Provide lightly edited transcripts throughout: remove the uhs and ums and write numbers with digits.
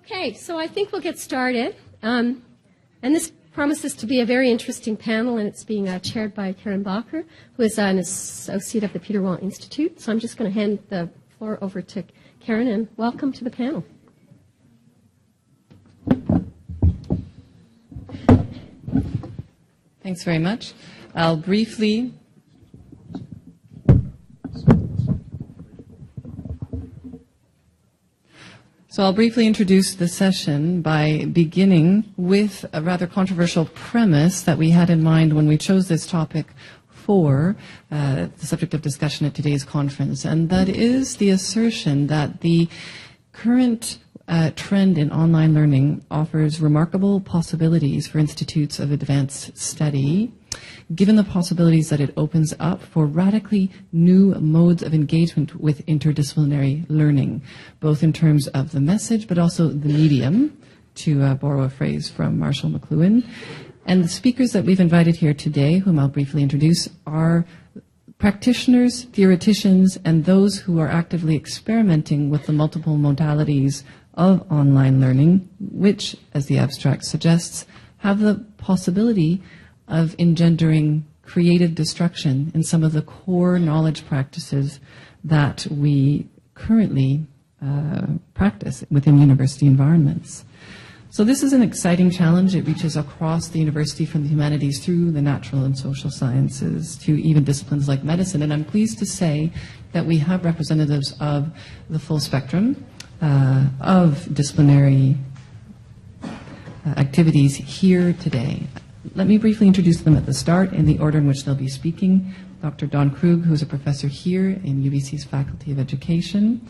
Okay, so I think we'll get started. And this promises to be a very interesting panel, and it's being chaired by Karen Bacher, who is an associate of the Peter Wall Institute. So I'm just going to hand the floor over to Karen, and welcome to the panel. Thanks very much. I'll briefly introduce the session by beginning with a rather controversial premise that we had in mind when we chose this topic for the subject of discussion at today's conference, and that is the assertion that the current trend in online learning offers remarkable possibilities for institutes of advanced study, given the possibilities that it opens up for radically new modes of engagement with interdisciplinary learning, both in terms of the message but also the medium, to borrow a phrase from Marshall McLuhan. And the speakers that we've invited here today, whom I'll briefly introduce, are practitioners, theoreticians, and those who are actively experimenting with the multiple modalities of online learning, which, as the abstract suggests, have the possibility of engendering creative destruction in some of the core knowledge practices that we currently practice within university environments. So this is an exciting challenge. It reaches across the university, from the humanities through the natural and social sciences to even disciplines like medicine. And I'm pleased to say that we have representatives of the full spectrum of disciplinary activities here today. Let me briefly introduce them at the start in the order in which they'll be speaking. Dr. Don Krug, who's a professor here in UBC's Faculty of Education.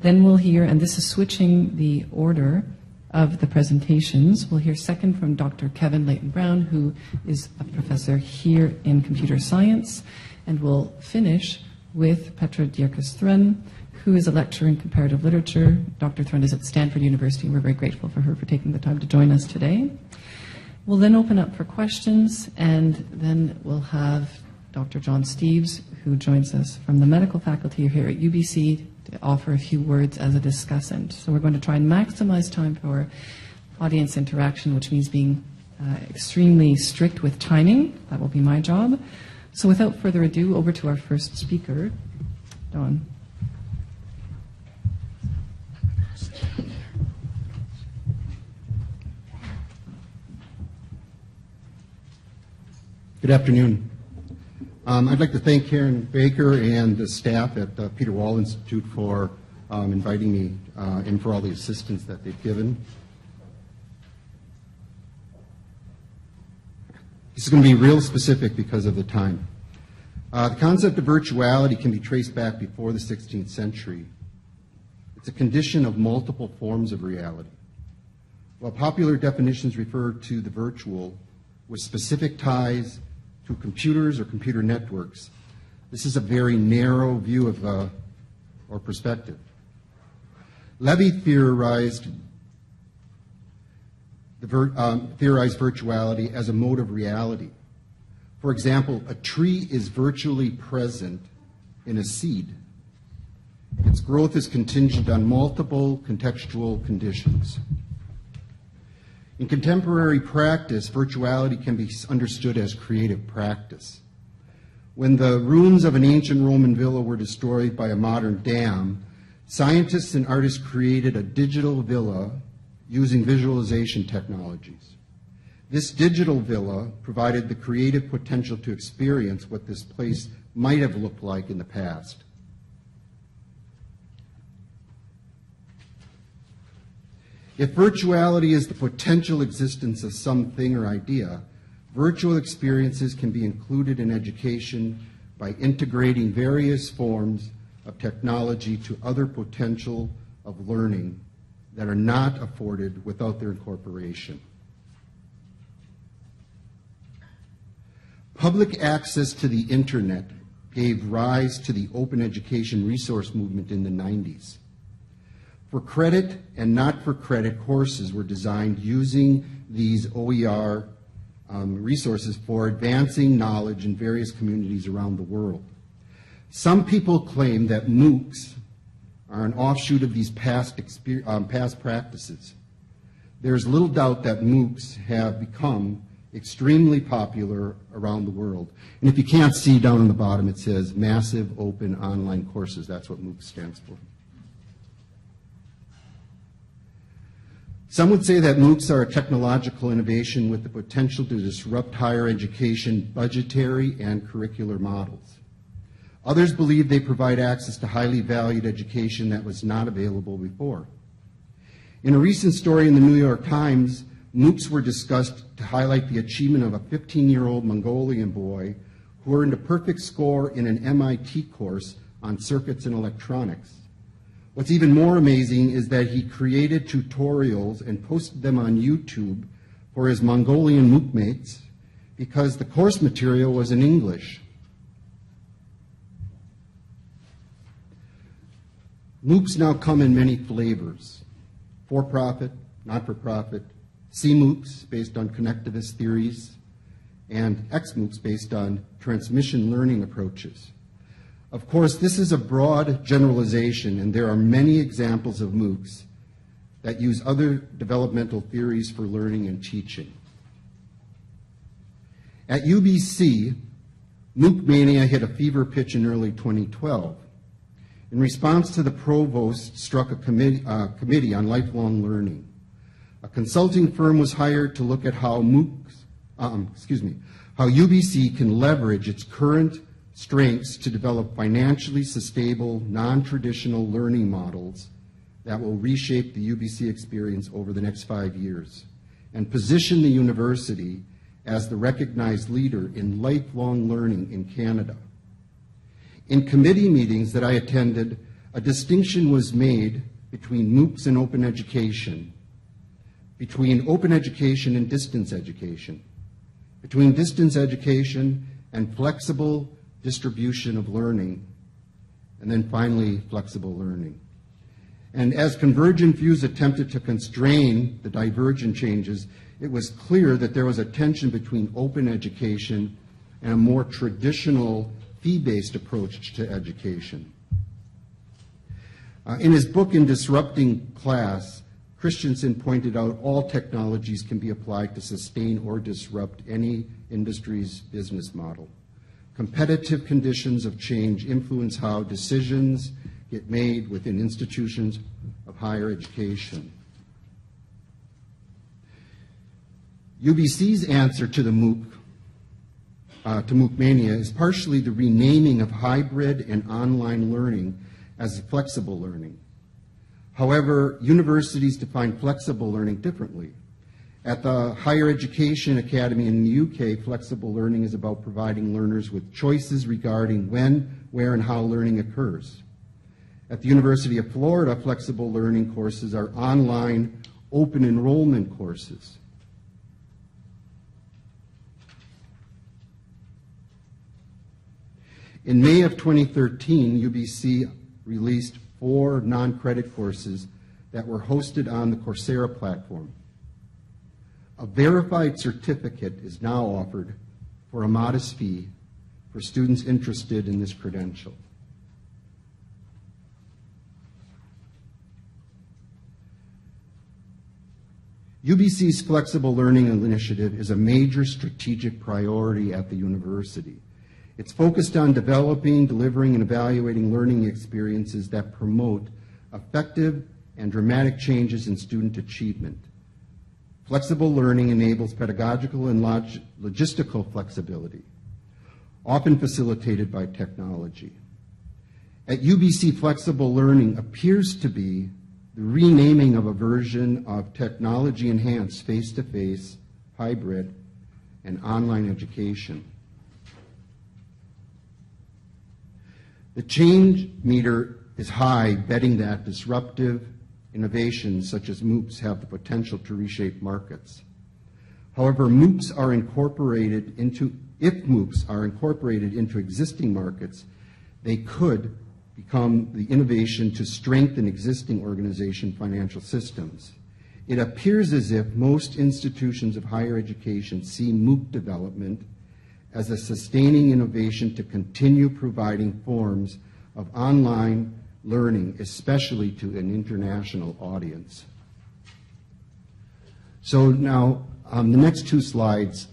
Then we'll hear, and this is switching the order of the presentations, we'll hear second from Dr. Kevin Leighton-Brown, who is a professor here in computer science. And we'll finish with Petra Dierkes-Thrun, who is a lecturer in comparative literature. Dr. Thrun is at Stanford University, and we're very grateful for her for taking the time to join us today. We'll then open up for questions, and then we'll have Dr. John Steeves, who joins us from the medical faculty here at UBC, to offer a few words as a discussant. So we're going to try and maximize time for audience interaction, which means being extremely strict with timing. That will be my job. So without further ado, over to our first speaker, Don. Good afternoon. I'd like to thank Karen Baker and the staff at the Peter Wall Institute for inviting me and for all the assistance that they've given. This is going to be real specific because of the time. The concept of virtuality can be traced back before the 16th century. It's a condition of multiple forms of reality. While popular definitions refer to the virtual with specific ties to computers or computer networks, this is a very narrow view of or perspective. Levy theorized virtuality as a mode of reality. For example, a tree is virtually present in a seed. Its growth is contingent on multiple contextual conditions. In contemporary practice, virtuality can be understood as creative practice. When the ruins of an ancient Roman villa were destroyed by a modern dam, scientists and artists created a digital villa using visualization technologies. This digital villa provided the creative potential to experience what this place might have looked like in the past. If virtuality is the potential existence of something or idea, virtual experiences can be included in education by integrating various forms of technology to other potential of learning that are not afforded without their incorporation. Public access to the internet gave rise to the open education resource movement in the 90s. For credit and not for credit courses were designed using these OER resources for advancing knowledge in various communities around the world. Some people claim that MOOCs are an offshoot of these past practices. there's little doubt that MOOCs have become extremely popular around the world. And if you can't see down on the bottom, it says Massive Open Online Courses. That's what MOOC stands for. Some would say that MOOCs are a technological innovation with the potential to disrupt higher education budgetary and curricular models. Others believe they provide access to highly valued education that was not available before. In a recent story in the New York Times, MOOCs were discussed to highlight the achievement of a 15-year-old Mongolian boy who earned a perfect score in an MIT course on circuits and electronics. What's even more amazing is that he created tutorials and posted them on YouTube for his Mongolian MOOC mates because the course material was in English. MOOCs now come in many flavors: for-profit, not-for-profit, C-MOOCs based on connectivist theories, and X-MOOCs based on transmission learning approaches. Of course, this is a broad generalization, and there are many examples of MOOCs that use other developmental theories for learning and teaching. At UBC, MOOC mania hit a fever pitch in early 2012. In response to the provost struck a committee on lifelong learning. A consulting firm was hired to look at how UBC can leverage its current strengths to develop financially sustainable, non-traditional learning models that will reshape the UBC experience over the next 5 years and position the university as the recognized leader in lifelong learning in Canada. In committee meetings that I attended, a distinction was made between MOOCs and open education, between open education and distance education, between distance education and flexible distribution of learning, and then finally flexible learning. And as convergent views attempted to constrain the divergent changes, it was clear that there was a tension between open education and a more traditional fee-based approach to education. In his book, In Disrupting Class, Christensen pointed out all technologies can be applied to sustain or disrupt any industry's business model. Competitive conditions of change influence how decisions get made within institutions of higher education. UBC's answer to the MOOC mania is partially the renaming of hybrid and online learning as flexible learning. However, universities define flexible learning differently. At the Higher Education Academy in the UK, flexible learning is about providing learners with choices regarding when, where, and how learning occurs. At the University of Florida, flexible learning courses are online open enrollment courses. In May of 2013, UBC released 4 non-credit courses that were hosted on the Coursera platform. A verified certificate is now offered for a modest fee for students interested in this credential. UBC's Flexible Learning Initiative is a major strategic priority at the university. It's focused on developing, delivering, and evaluating learning experiences that promote effective and dramatic changes in student achievement. Flexible learning enables pedagogical and logistical flexibility, often facilitated by technology. At UBC, flexible learning appears to be the renaming of a version of technology-enhanced face-to-face, hybrid, and online education. The change meter is high, betting that disruptive innovations such as MOOCs have the potential to reshape markets. However, if MOOCs are incorporated into existing markets, they could become the innovation to strengthen existing organization financial systems. It appears as if most institutions of higher education see MOOC development as a sustaining innovation to continue providing forms of online learning, especially to an international audience. So now, the next two slides,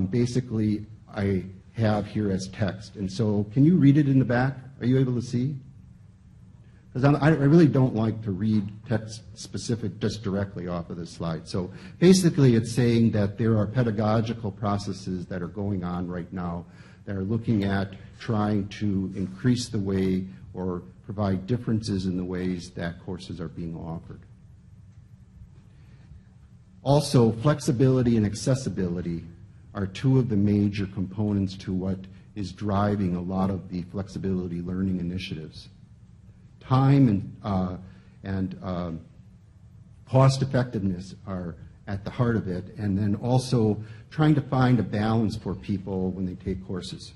basically, I have here as text. And so, can you read it in the back? Are you able to see? Because I really don't like to read text specific just directly off of this slide. So basically, it's saying that there are pedagogical processes that are going on right now that are looking at trying to increase the way or provide differences in the ways that courses are being offered. Also, flexibility and accessibility are two of the major components to what is driving a lot of the flexibility learning initiatives. Time and cost effectiveness are at the heart of it, and then also trying to find a balance for people when they take courses.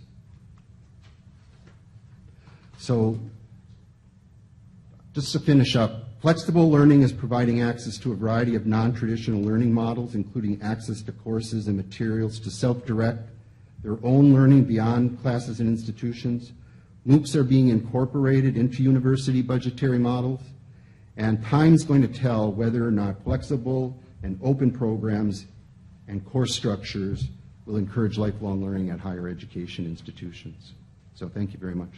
So, just to finish up, flexible learning is providing access to a variety of non-traditional learning models, including access to courses and materials to self-direct their own learning beyond classes and institutions. MOOCs are being incorporated into university budgetary models, and time's going to tell whether or not flexible and open programs and course structures will encourage lifelong learning at higher education institutions. So thank you very much.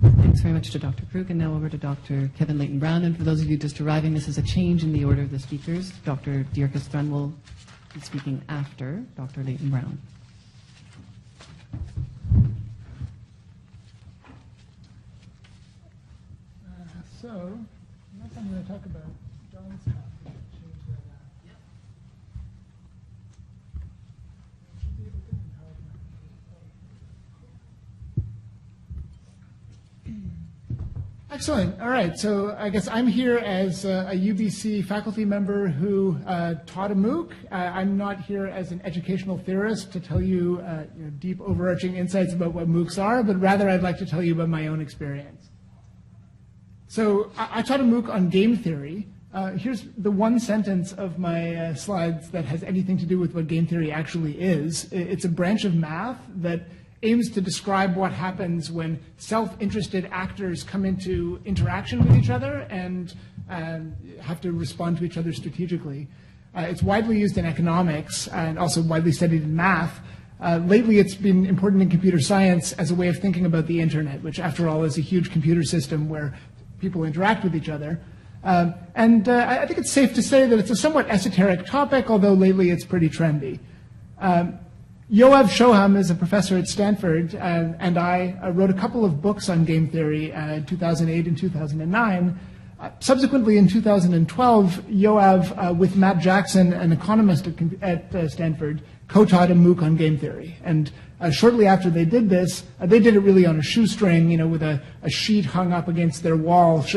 Thanks very much to Dr. Krug, and now over to Dr. Kevin Leighton-Brown. And for those of you just arriving, this is a change in the order of the speakers. Dr. Dierkes Strun will be speaking after Dr. Leighton-Brown. So, next I'm going to talk about John's topic. Change that out. Excellent. All right. So I guess I'm here as a UBC faculty member who taught a MOOC. I'm not here as an educational theorist to tell you, deep overarching insights about what MOOCs are, but rather I'd like to tell you about my own experience. So I taught a MOOC on game theory. Here's the one sentence of my slides that has anything to do with what game theory actually is. It's a branch of math that aims to describe what happens when self-interested actors come into interaction with each other and have to respond to each other strategically. It's widely used in economics and also widely studied in math. Lately, it's been important in computer science as a way of thinking about the internet, which, after all, is a huge computer system where people interact with each other. I think it's safe to say that it's a somewhat esoteric topic, although lately it's pretty trendy. Yoav Shoham is a professor at Stanford, and I wrote a couple of books on game theory in 2008 and 2009. Subsequently, in 2012, Yoav, with Matt Jackson, an economist at Stanford, co-taught a MOOC on game theory. And shortly after they did this, they did it really on a shoestring, with a sheet hung up against their wall, with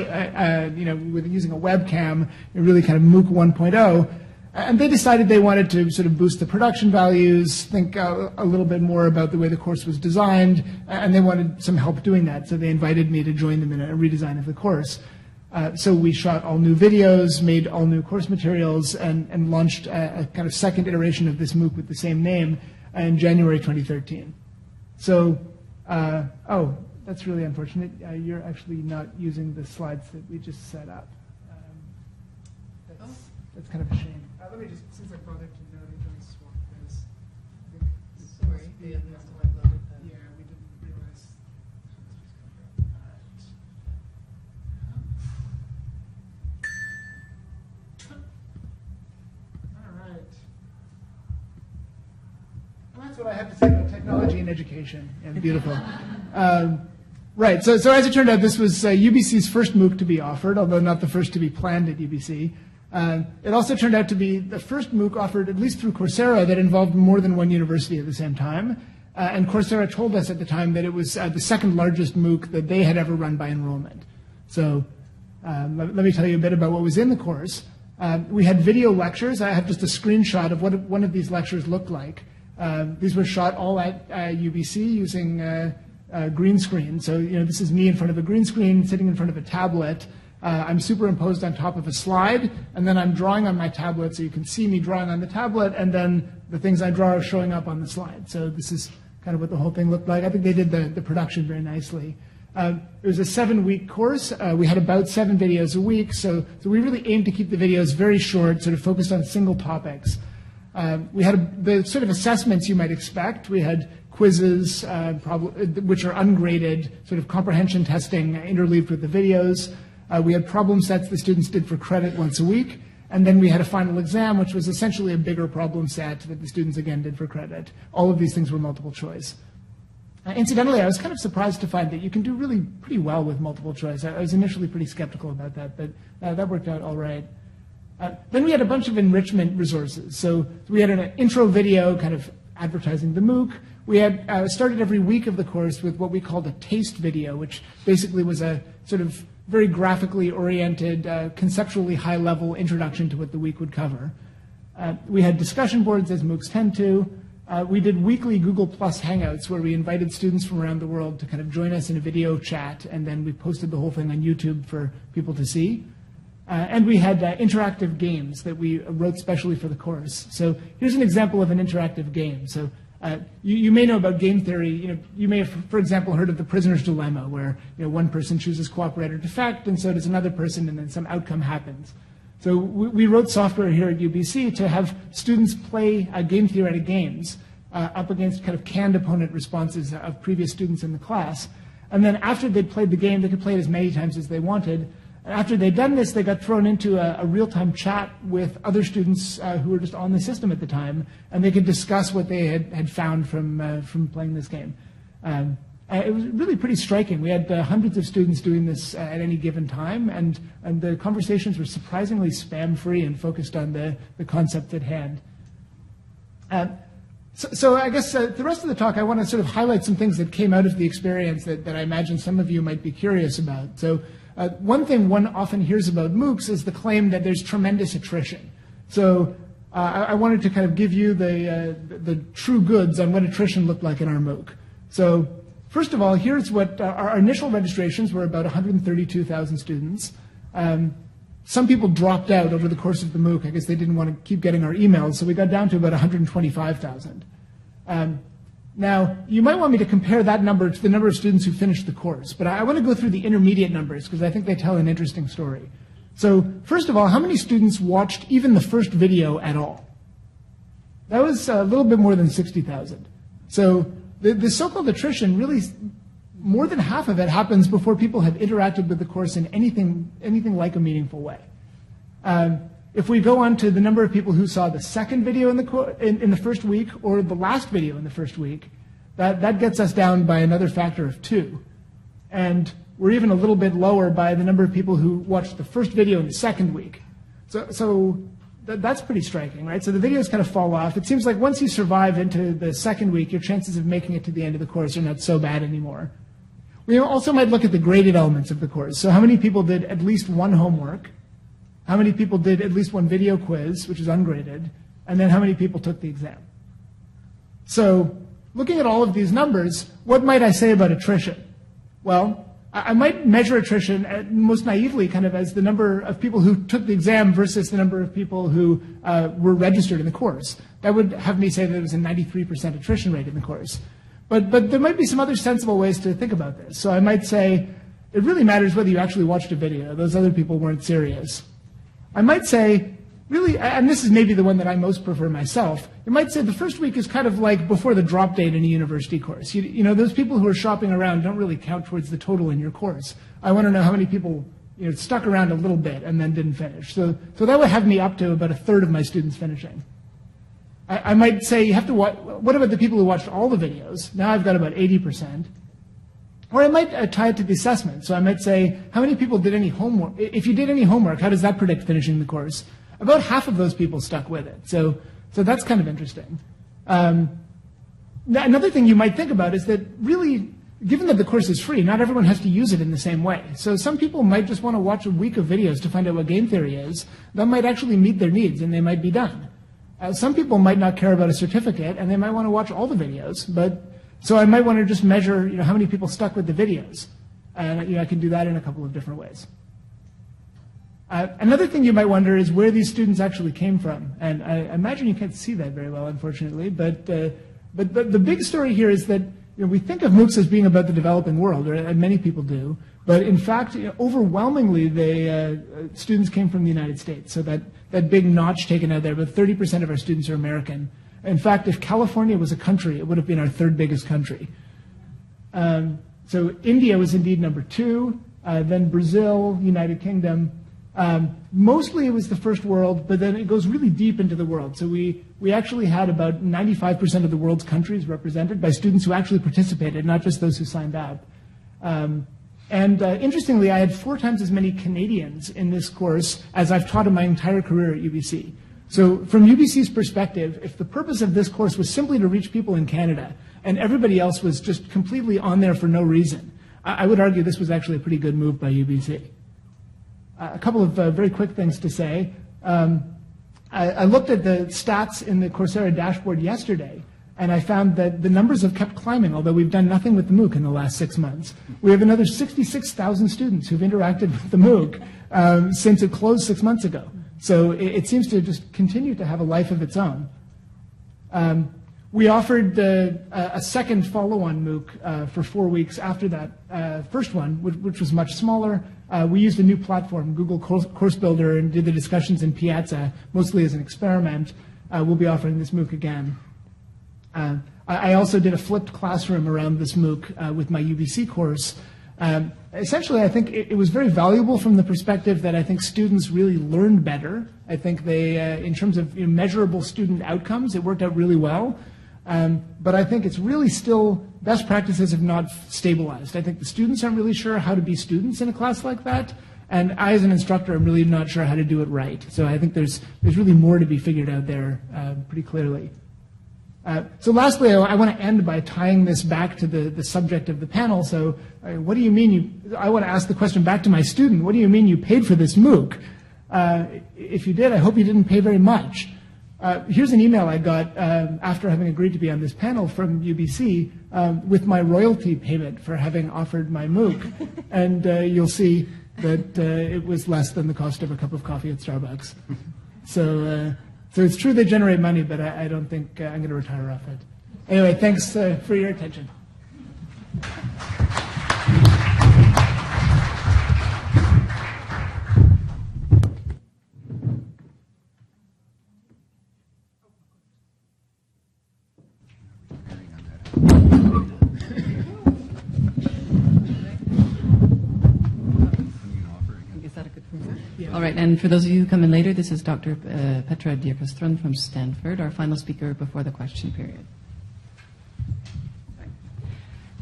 using a webcam, really kind of MOOC 1.0. And they decided they wanted to sort of boost the production values, think a little bit more about the way the course was designed, and they wanted some help doing that. So they invited me to join them in a redesign of the course. So we shot all new videos, made all new course materials, and launched a kind of second iteration of this MOOC with the same name in January 2013. So, oh, that's really unfortunate. You're actually not using the slides that we just set up. That's kind of a shame. Let me just, since I bothered to note it, don't swap this. Sorry, the other must have uploaded that. Yeah, we didn't realize. All right. And that's what I have to say about technology and education. Yeah, beautiful. Right, so as it turned out, this was UBC's first MOOC to be offered, although not the first to be planned at UBC. It also turned out to be the first MOOC offered, at least through Coursera, that involved more than one university at the same time. And Coursera told us at the time that it was the second largest MOOC that they had ever run by enrollment. So let me tell you a bit about what was in the course. We had video lectures. I have just a screenshot of what one of these lectures looked like. These were shot all at UBC using green screen. So this is me in front of a green screen, sitting in front of a tablet. I'm superimposed on top of a slide, and then I'm drawing on my tablet, so you can see me drawing on the tablet, and then the things I draw are showing up on the slide. So this is kind of what the whole thing looked like. I think they did the production very nicely. It was a 7-week course. We had about 7 videos a week, so we really aimed to keep the videos very short, sort of focused on single topics. We had the sort of assessments you might expect. We had quizzes, which are ungraded, sort of comprehension testing interleaved with the videos. We had problem sets the students did for credit once a week. And then we had a final exam, which was essentially a bigger problem set that the students again did for credit. All of these things were multiple choice. Incidentally, I was kind of surprised to find that you can do really pretty well with multiple choice. I was initially pretty skeptical about that, but that worked out all right. Then we had a bunch of enrichment resources. So we had an intro video kind of advertising the MOOC. We had started every week of the course with what we called a taste video, which basically was a sort of very graphically oriented, conceptually high-level introduction to what the week would cover. We had discussion boards, as MOOCs tend to. We did weekly Google Plus Hangouts, where we invited students from around the world to kind of join us in a video chat, and then we posted the whole thing on YouTube for people to see. And we had interactive games that we wrote specially for the course. So here's an example of an interactive game. So you may know about game theory. You may have, for example, heard of the prisoner's dilemma, where one person chooses cooperate or defect, and so does another person, and then some outcome happens. So we wrote software here at UBC to have students play game theoretic games up against kind of canned opponent responses of previous students in the class. And then after they'd played the game, they could play it as many times as they wanted. And after they'd done this, they got thrown into a real-time chat with other students who were just on the system at the time, and they could discuss what they had found from playing this game. It was really pretty striking. We had hundreds of students doing this at any given time, and the conversations were surprisingly spam-free and focused on the concept at hand. So I guess the rest of the talk, I want to sort of highlight some things that came out of the experience that I imagine some of you might be curious about. So one thing one often hears about MOOCs is the claim that there's tremendous attrition. So I wanted to kind of give you the true goods on what attrition looked like in our MOOC. So first of all, here's what our initial registrations were about 132,000 students. Some people dropped out over the course of the MOOC. I guess they didn't want to keep getting our emails, so we got down to about 125,000. Now, you might want me to compare that number to the number of students who finished the course, but I want to go through the intermediate numbers because I think they tell an interesting story. So first of all, how many students watched even the first video at all? That was a little bit more than 60,000. So the so-called attrition, really, more than half of it happens before people have interacted with the course in anything like a meaningful way. If we go on to the number of people who saw the second video in the first week or the last video in the first week, that gets us down by another factor of 2. And we're even a little bit lower by the number of people who watched the first video in the second week. So that's pretty striking, right? So the videos kind of fall off. It seems like once you survive into the second week, your chances of making it to the end of the course are not so bad anymore. We also might look at the graded elements of the course. So how many people did at least one homework? How many people did at least one video quiz, which is ungraded? And then how many people took the exam? So looking at all of these numbers, what might I say about attrition? Well, I might measure attrition most naively kind of as the number of people who took the exam versus the number of people who were registered in the course. That would have me say that there was a 93% attrition rate in the course. But there might be some other sensible ways to think about this. So I might say it really matters whether you actually watched a video. Those other people weren't serious. I might say, really, and this is maybe the one that I most prefer myself, you might say the first week is kind of like before the drop date in a university course. You know, those people who are shopping around don't really count towards the total in your course. I want to know how many people stuck around a little bit and then didn't finish. So that would have me up to about a third of my students finishing. I might say you have to watch, what about the people who watched all the videos? Now I've got about 80%. Or I might tie it to the assessment. So I might say, how many people did any homework? If you did any homework, how does that predict finishing the course? About half of those people stuck with it. So that's kind of interesting. Another thing you might think about is that really, given that the course is free, not everyone has to use it in the same way. So some people might just want to watch a week of videos to find out what game theory is. That might actually meet their needs, and they might be done. Some people might not care about a certificate, and they might want to watch all the videos. So I might want to just measure, how many people stuck with the videos. And I can do that in a couple of different ways. Another thing you might wonder is where these students actually came from. And I imagine you can't see that very well, unfortunately. But But the big story here is that we think of MOOCs as being about the developing world, or many people do, but in fact, overwhelmingly, students came from the United States. So that big notch taken out there, but 30% of our students are American. In fact, if California was a country, it would have been our third biggest country. So India was indeed number 2, then Brazil, United Kingdom. Mostly it was the first world, but then it goes really deep into the world. So we actually had about 95% of the world's countries represented by students who actually participated, not just those who signed up. Interestingly, I had 4 times as many Canadians in this course as I've taught in my entire career at UBC. So from UBC's perspective, if the purpose of this course was simply to reach people in Canada and everybody else was just completely on there for no reason, I would argue this was actually a pretty good move by UBC. A couple of very quick things to say. I looked at the stats in the Coursera dashboard yesterday, and I found that the numbers have kept climbing, although we've done nothing with the MOOC in the last 6 months. We have another 66,000 students who've interacted with the MOOC since it closed 6 months ago. So it seems to just continue to have a life of its own. We offered a second follow-on MOOC for 4 weeks after that first one, which was much smaller. We used a new platform, Google Course Builder, and did the discussions in Piazza, mostly as an experiment. We'll be offering this MOOC again. I also did a flipped classroom around this MOOC with my UBC course. Essentially, I think it was very valuable from the perspective that I think students really learned better. I think they, in terms of measurable student outcomes, it worked out really well. But I think it's really still, best practices have not stabilized. I think the students aren't really sure how to be students in a class like that. And I, as an instructor, am really not sure how to do it right. So I think there's really more to be figured out there pretty clearly. So lastly, I want to end by tying this back to the subject of the panel. So what do you mean I want to ask the question back to my student, what do you mean you paid for this MOOC? If you did, I hope you didn't pay very much. Here's an email I got after having agreed to be on this panel from UBC with my royalty payment for having offered my MOOC. And you'll see that it was less than the cost of a cup of coffee at Starbucks. So it's true they generate money, but I don't think I'm going to retire off it. Anyway, thanks for your attention. All right, and for those of you who come in later, this is Dr. Petra Dierkes-Strun from Stanford, our final speaker before the question period.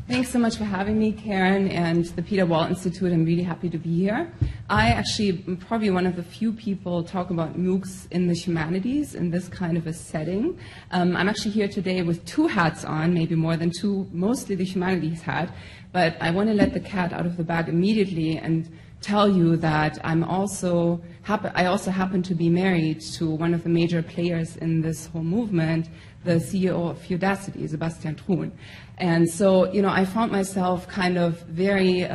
Thanks so much for having me, Karen, and the Peter Wall Institute. I'm really happy to be here. I actually am probably one of the few people talking about MOOCs in the humanities in this kind of a setting. I'm actually here today with 2 hats on, maybe more than 2, mostly the humanities hat, but I want to let the cat out of the bag immediately and tell you that I also happen to be married to one of the major players in this whole movement, the CEO of Udacity, Sebastian Thrun. And so, I found myself kind of very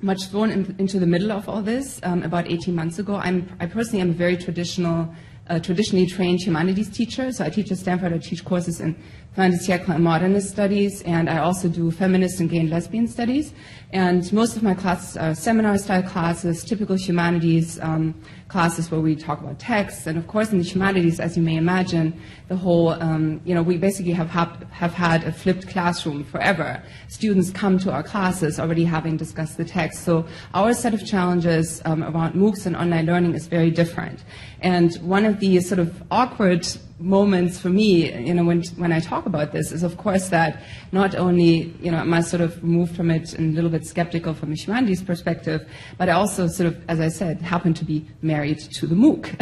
much thrown into the middle of all this about 18 months ago. I personally am a very traditionally trained humanities teacher. So I teach at Stanford, I teach courses in fin de siècle and modernist studies, and I also do feminist and gay and lesbian studies. And most of my classes are seminar-style classes, typical humanities classes where we talk about texts. And of course, in the humanities, as you may imagine, the whole, we basically have had a flipped classroom forever. Students come to our classes already having discussed the text. So our set of challenges around MOOCs and online learning is very different. And one of the sort of awkward moments for me, when I talk about this, is of course that not only, am I sort of moved from it and a little bit skeptical from a humanities perspective, but I also sort of, as I said, happen to be married to the MOOC.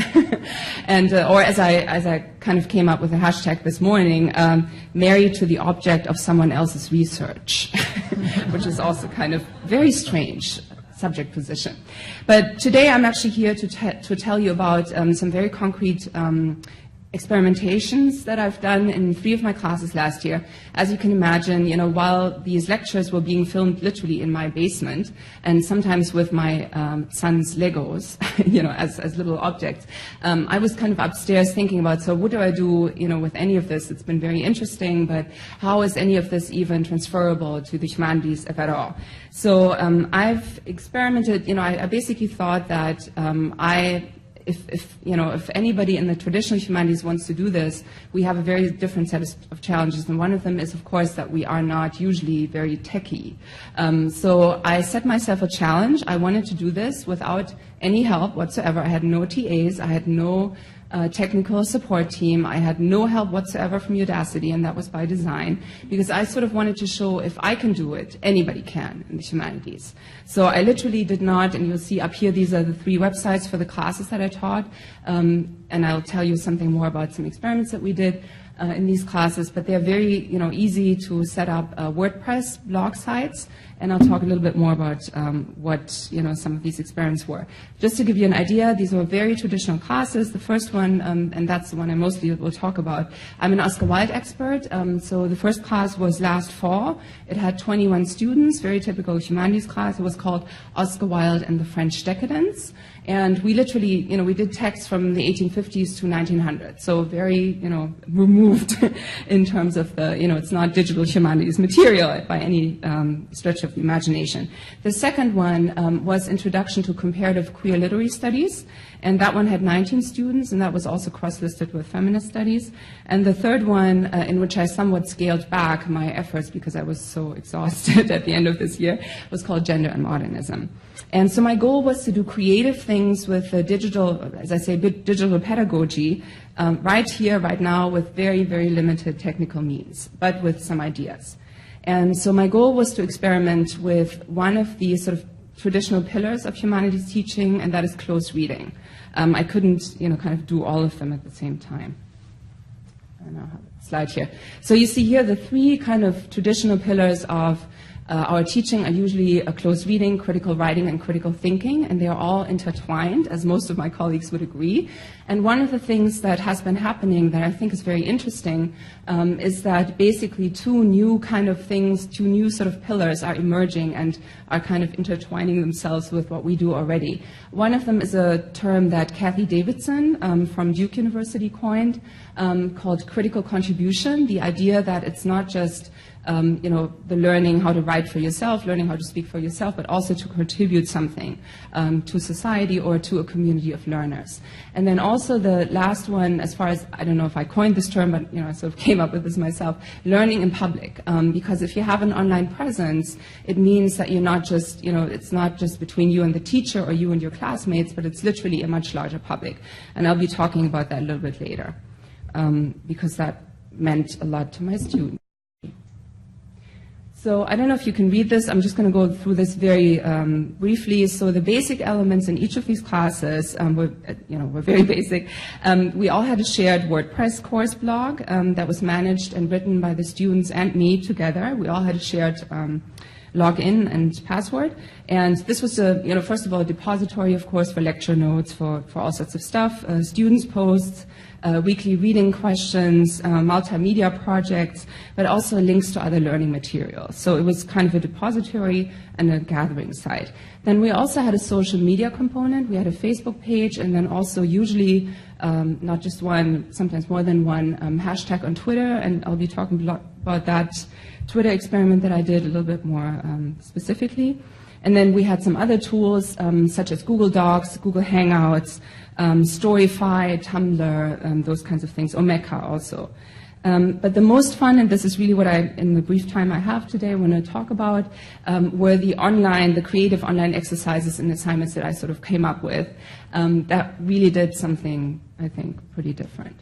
And, or as I kind of came up with a hashtag this morning, married to the object of someone else's research, which is also kind of very strange subject position. But today I'm actually here to tell you about some very concrete experimentations that I've done in 3 of my classes last year. As you can imagine, while these lectures were being filmed literally in my basement, and sometimes with my son's Legos, as little objects, I was kind of upstairs thinking about, so what do I do, with any of this? It's been very interesting, but how is any of this even transferable to the humanities, if at all? So I've experimented, I basically thought that if anybody in the traditional humanities wants to do this, we have a very different set of challenges. And one of them is, of course, that we are not usually very techy. So I set myself a challenge. I wanted to do this without any help whatsoever. I had no TAs. I had no technical support team. I had no help whatsoever from Udacity, and that was by design, because I sort of wanted to show if I can do it, anybody can in the humanities. So I literally did not, and you'll see up here, these are the 3 websites for the classes that I taught, and I'll tell you something more about some experiments that we did in these classes, but they're very easy to set up WordPress blog sites, and I'll talk a little bit more about what some of these experiments were. Just to give you an idea, these were very traditional classes. The first one, and that's the one I mostly will talk about, I'm an Oscar Wilde expert, so the first class was last fall. It had 21 students, very typical humanities class. It was called Oscar Wilde and the French Decadence. And we literally, we did texts from the 1850s to 1900, so very, removed in terms of the, it's not digital humanities material by any stretch of the imagination. The second one was Introduction to Comparative Queer Literary Studies, and that one had 19 students, and that was also cross-listed with Feminist Studies. And the third one, in which I somewhat scaled back my efforts because I was so exhausted at the end of this year, was called Gender and Modernism. And so my goal was to do creative things with digital, as I say, digital pedagogy, right here, right now, with very, very limited technical means, but with some ideas. And so my goal was to experiment with one of the sort of traditional pillars of humanities teaching, and that is close reading. I couldn't, kind of do all of them at the same time. I don't know how to slide here. So you see here the 3 kind of traditional pillars of our teaching are usually close reading, critical writing, and critical thinking, and they are all intertwined, as most of my colleagues would agree. And one of the things that has been happening that I think is very interesting is that basically 2 new kind of things, 2 new sort of pillars are emerging and are kind of intertwining themselves with what we do already. One of them is a term that Kathy Davidson from Duke University coined called critical contribution, the idea that it's not just the learning how to write for yourself, learning how to speak for yourself, but also to contribute something to society or to a community of learners. And then also the last one, as far as, I don't know if I coined this term, but I sort of came up with this myself, learning in public. Because if you have an online presence, it means that you're not just, it's not just between you and the teacher or you and your classmates, but it's literally a much larger public. And I'll be talking about that a little bit later, because that meant a lot to my students. So I don't know if you can read this. I'm just going to go through this very briefly. So the basic elements in each of these classes were very basic. We all had a shared WordPress course blog that was managed and written by the students and me together. We all had a shared login and password. And this was first of all, a depository, of course, for lecture notes, for all sorts of stuff, students' posts, weekly reading questions, multimedia projects, but also links to other learning materials. So it was kind of a depository and a gathering site. Then we also had a social media component. We had a Facebook page, and then also usually not just one, sometimes more than one hashtag on Twitter, and I'll be talking a lot about that Twitter experiment that I did a little bit more specifically. And then we had some other tools such as Google Docs, Google Hangouts, Storyfy, Tumblr, those kinds of things, Omeka also. But the most fun, and this is really what in the brief time I have today, want to talk about, were the creative online exercises and assignments that I sort of came up with that really did something, I think, pretty different.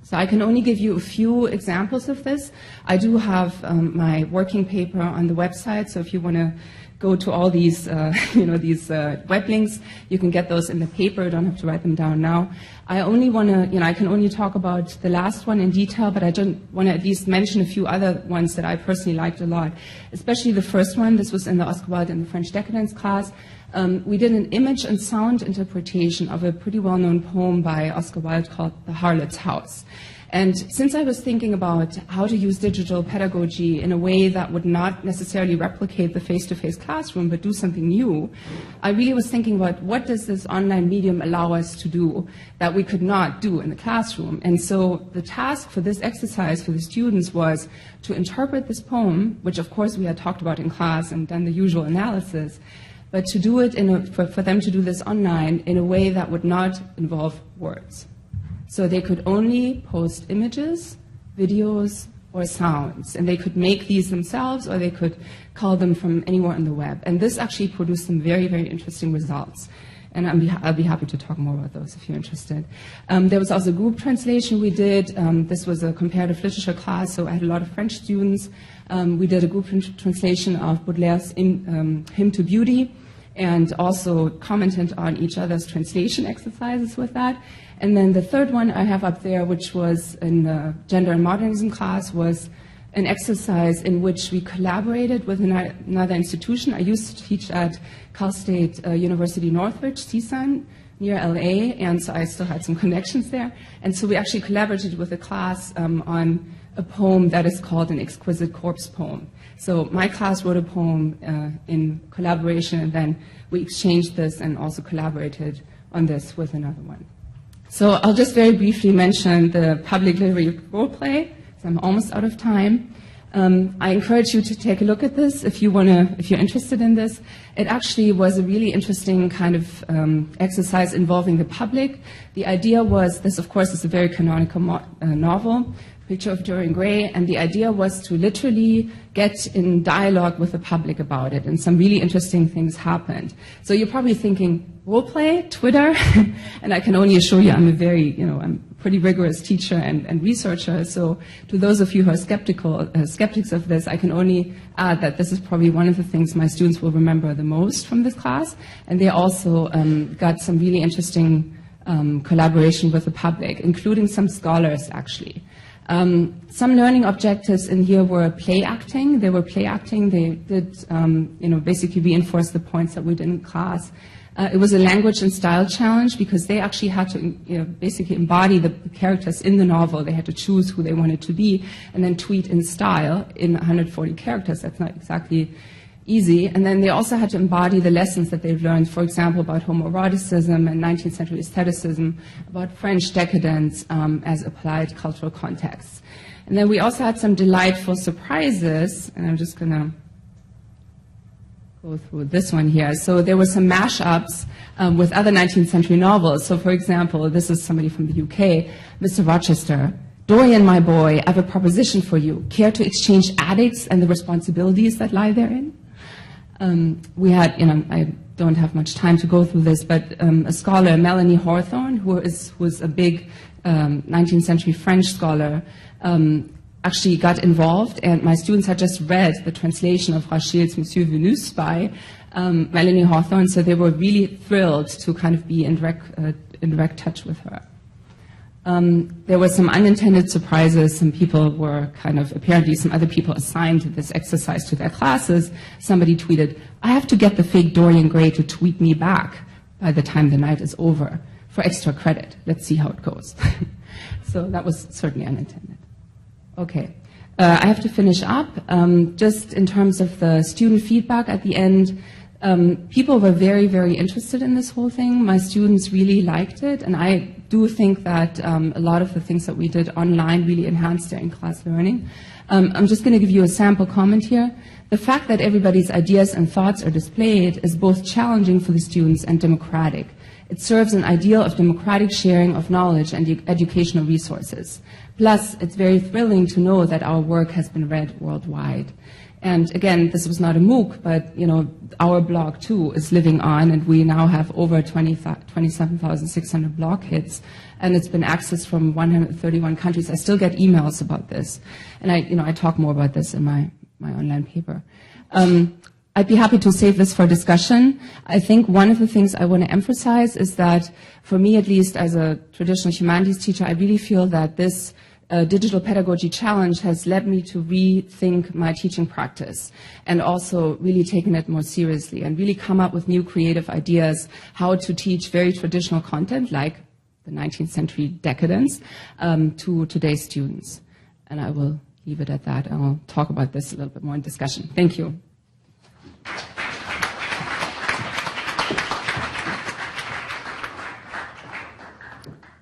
So I can only give you a few examples of this. I do have my working paper on the website, so if you want to go to all these, these web links, you can get those in the paper. You don't have to write them down now. I only want to, I can only talk about the last one in detail, but I don't want to at least mention a few other ones that I personally liked a lot, especially the first one. This was in the Oscar Wilde and the French Decadence class. we did an image and sound interpretation of a pretty well-known poem by Oscar Wilde called The Harlot's House. And since I was thinking about how to use digital pedagogy in a way that would not necessarily replicate the face-to-face classroom, but do something new, I really was thinking about what does this online medium allow us to do that we could not do in the classroom. And so the task for this exercise for the students was to interpret this poem, which of course we had talked about in class and done the usual analysis, but to do it for them to do this online in a way that would not involve words. So they could only post images, videos, or sounds, and they could make these themselves or they could call them from anywhere on the web. And this actually produced some very, very interesting results. And I'll be happy to talk more about those if you're interested. There was also a group translation we did. This was a comparative literature class, so I had a lot of French students. We did a group translation of Baudelaire's Hymn to Beauty, and also commented on each other's translation exercises with that. And then the third one I have up there, which was in the Gender and Modernism class, was an exercise in which we collaborated with another institution. I used to teach at Cal State University Northridge, CSUN, near LA, and so I still had some connections there. And so we actually collaborated with a class on a poem that is called an Exquisite Corpse poem. So my class wrote a poem in collaboration, and then we exchanged this and also collaborated on this with another one. So I'll just very briefly mention the public literary role play, so I'm almost out of time. I encourage you to take a look at this if you're interested in this. It actually was a really interesting kind of exercise involving the public. The idea was, this of course is a very canonical novel, Picture of Dorian Gray, and the idea was to literally get in dialogue with the public about it, and some really interesting things happened. So you're probably thinking, role play, Twitter, and I can only assure you I'm I'm a pretty rigorous teacher and researcher, so to those of you who are skeptics of this, I can only add that this is probably one of the things my students will remember the most from this class, and they also got some really interesting collaboration with the public, including some scholars actually. Some learning objectives in here were play acting. They were play acting. They did, basically reinforce the points that we did in class. It was a language and style challenge because they actually had to basically embody the characters in the novel. They had to choose who they wanted to be and then tweet in style in 140 characters. That's not exactly easy. And then they also had to embody the lessons that they've learned, for example, about homoeroticism and 19th century aestheticism, about French decadence as applied cultural contexts. And then we also had some delightful surprises, and I'm just going to go through this one here. So there were some mashups with other 19th century novels. So for example, this is somebody from the UK, Mr. Rochester. Dorian, my boy, I have a proposition for you. Care to exchange addicts and the responsibilities that lie therein? We had, I don't have much time to go through this, but a scholar, Melanie Hawthorne, who was a big 19th century French scholar, actually got involved, and my students had just read the translation of Rachel's Monsieur Venus by Melanie Hawthorne, so they were really thrilled to kind of be in direct touch with her. There were some unintended surprises. Some people were apparently some other people assigned this exercise to their classes. Somebody tweeted, I have to get the fake Dorian Gray to tweet me back by the time the night is over for extra credit. Let's see how it goes. So that was certainly unintended. Okay. I have to finish up. Just in terms of the student feedback at the end, people were very, very interested in this whole thing. My students really liked it, and I do think that a lot of the things that we did online really enhanced their in-class learning. I'm just going to give you a sample comment here. The fact that everybody's ideas and thoughts are displayed is both challenging for the students and democratic. It serves an ideal of democratic sharing of knowledge and educational resources. Plus, it's very thrilling to know that our work has been read worldwide. And again, this was not a MOOC, but our blog too is living on, and we now have over 27,600 blog hits, and it's been accessed from 131 countries. I still get emails about this, and I talk more about this in my online paper. I'd be happy to save this for discussion. I think one of the things I want to emphasize is that, for me at least, as a traditional humanities teacher, I really feel that this digital pedagogy challenge has led me to rethink my teaching practice and also really taken it more seriously and really come up with new creative ideas how to teach very traditional content like the 19th century decadence to today's students. And I will leave it at that. And I'll talk about this a little bit more in discussion. Thank you.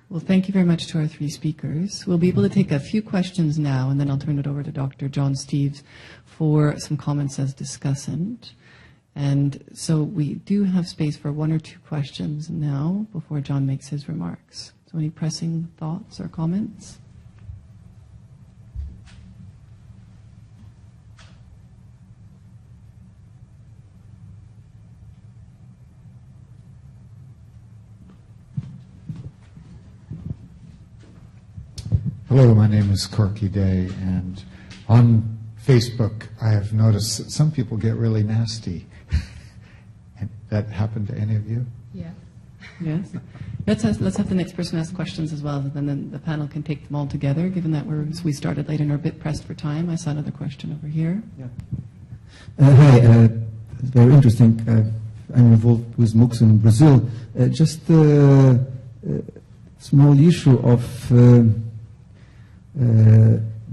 Well, thank you very much to our three speakers. We'll be able to take a few questions now, and then I'll turn it over to Dr. John Steeves for some comments as discussant. And so we do have space for one or two questions now before John makes his remarks. So any pressing thoughts or comments? Hello, my name is Corky Day, and on Facebook I have noticed that some people get really nasty. And that happened to any of you? Yeah. Yes. Let's have the next person ask questions as well, and then the panel can take them all together, given that we started late and are a bit pressed for time. I saw another question over here. Yeah. Hi, very interesting. I'm involved with MOOCs in Brazil. Just a small issue of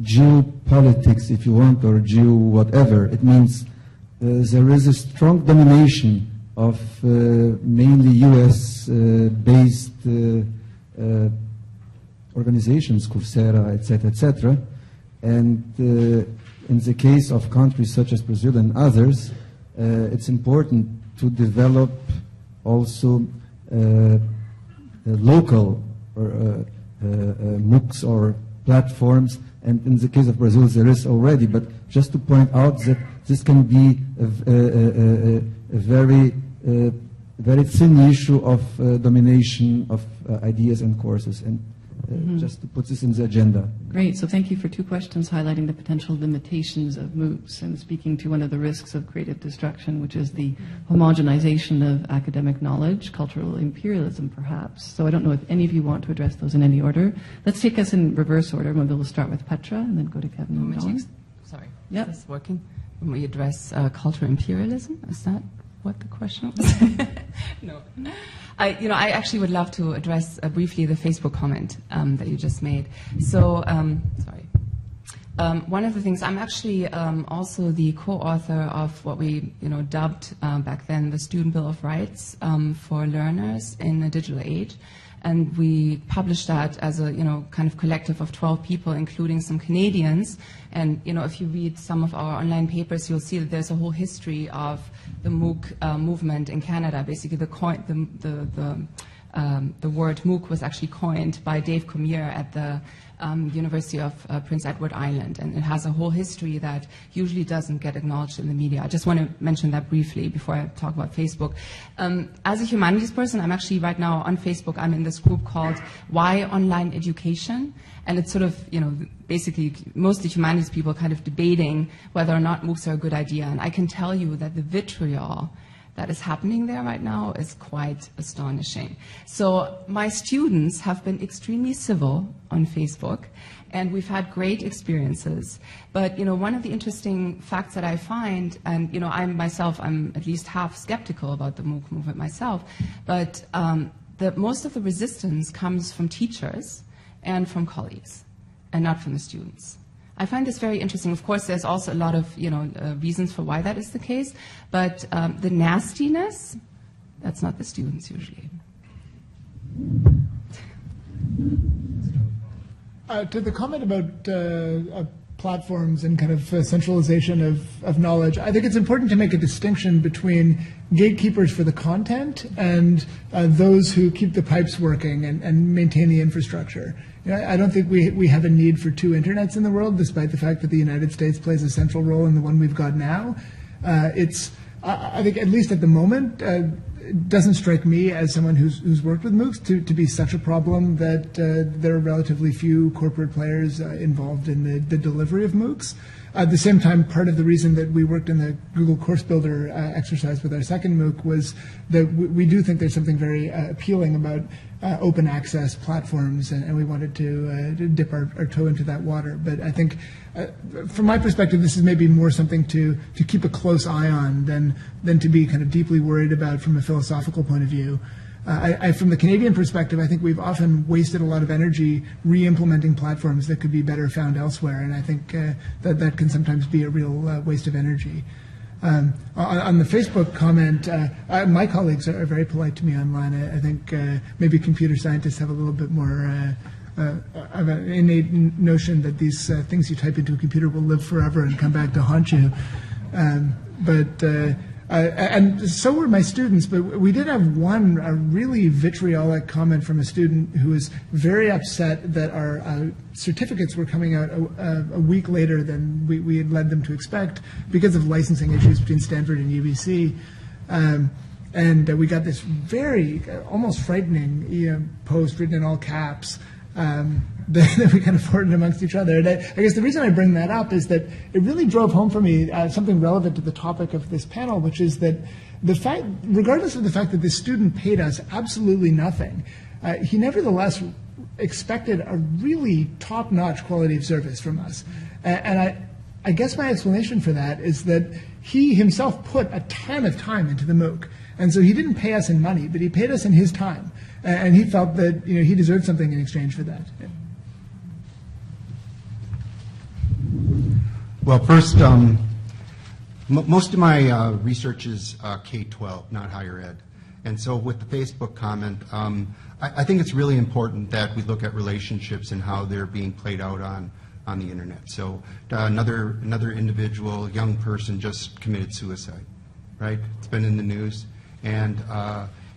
geopolitics, if you want, or geo-whatever. It means there is a strong domination of mainly US-based organizations, Coursera, etc. And in the case of countries such as Brazil and others, it's important to develop also local MOOCs or platforms, and in the case of Brazil there is already, but just to point out that this can be a very thin issue of domination of ideas and courses, and just to put this in the agenda. Great. So thank you for two questions highlighting the potential limitations of MOOCs and speaking to one of the risks of creative destruction, which is the homogenization of academic knowledge, cultural imperialism perhaps. So I don't know if any of you want to address those in any order. Let's take us in reverse order. Maybe we'll start with Petra and then go to Kevin and John. Sorry. Yep. Is this working? When we address cultural imperialism, is that what the question was? No. I actually would love to address briefly the Facebook comment that you just made. So, sorry. One of the things, I'm actually also the co-author of what we, dubbed back then the Student Bill of Rights for learners in a digital age. And we published that as a, kind of collective of 12 people, including some Canadians. And, if you read some of our online papers, you'll see that there's a whole history of the MOOC movement in Canada. Basically, the word MOOC was actually coined by Dave Cormier at the University of Prince Edward Island, and it has a whole history that usually doesn't get acknowledged in the media. I just want to mention that briefly before I talk about Facebook. As a humanities person, I'm actually right now on Facebook. I'm in this group called Why Online Education, and it's sort of, basically most of the humanities people kind of debating whether or not MOOCs are a good idea, and I can tell you that the vitriol that is happening there right now is quite astonishing. So my students have been extremely civil on Facebook, and we've had great experiences. But one of the interesting facts that I find, and I'm at least half skeptical about the MOOC movement myself, but most of the resistance comes from teachers and from colleagues, and not from the students. I find this very interesting. Of course, there's also a lot of reasons for why that is the case, but the nastiness, that's not the students usually. To the comment about platforms and kind of centralization of knowledge, I think it's important to make a distinction between gatekeepers for the content and those who keep the pipes working and maintain the infrastructure. I don't think we have a need for two internets in the world, despite the fact that the United States plays a central role in the one we've got now. I think, at least at the moment, it doesn't strike me as someone who's worked with MOOCs to be such a problem that there are relatively few corporate players involved in the delivery of MOOCs. at the same time, part of the reason that we worked in the Google Course Builder exercise with our second MOOC was that we do think there's something very appealing about open access platforms, and we wanted to dip our toe into that water. But I think, from my perspective, this is maybe more something to keep a close eye on than to be kind of deeply worried about from a philosophical point of view. From the Canadian perspective, I think we've often wasted a lot of energy re-implementing platforms that could be better found elsewhere, and I think that can sometimes be a real waste of energy. On the Facebook comment, my colleagues are very polite to me online. I think maybe computer scientists have a little bit more of an innate notion that these things you type into a computer will live forever and come back to haunt you. And so were my students, but we did have a really vitriolic comment from a student who was very upset that our certificates were coming out a week later than we had led them to expect because of licensing issues between Stanford and UBC. And we got this very, almost frightening post written in all caps that we kind of forwarded amongst each other. And I guess the reason I bring that up is that it really drove home for me something relevant to the topic of this panel, which is that regardless of the fact that this student paid us absolutely nothing, he nevertheless expected a really top-notch quality of service from us. And I guess my explanation for that is that he himself put a ton of time into the MOOC. And so he didn't pay us in money, but he paid us in his time. And he felt that he deserved something in exchange for that. Well, first, most of my research is K-12, not higher ed. And so with the Facebook comment, I think it's really important that we look at relationships and how they're being played out on the internet. So another individual, young person, just committed suicide, right? It's been in the news. And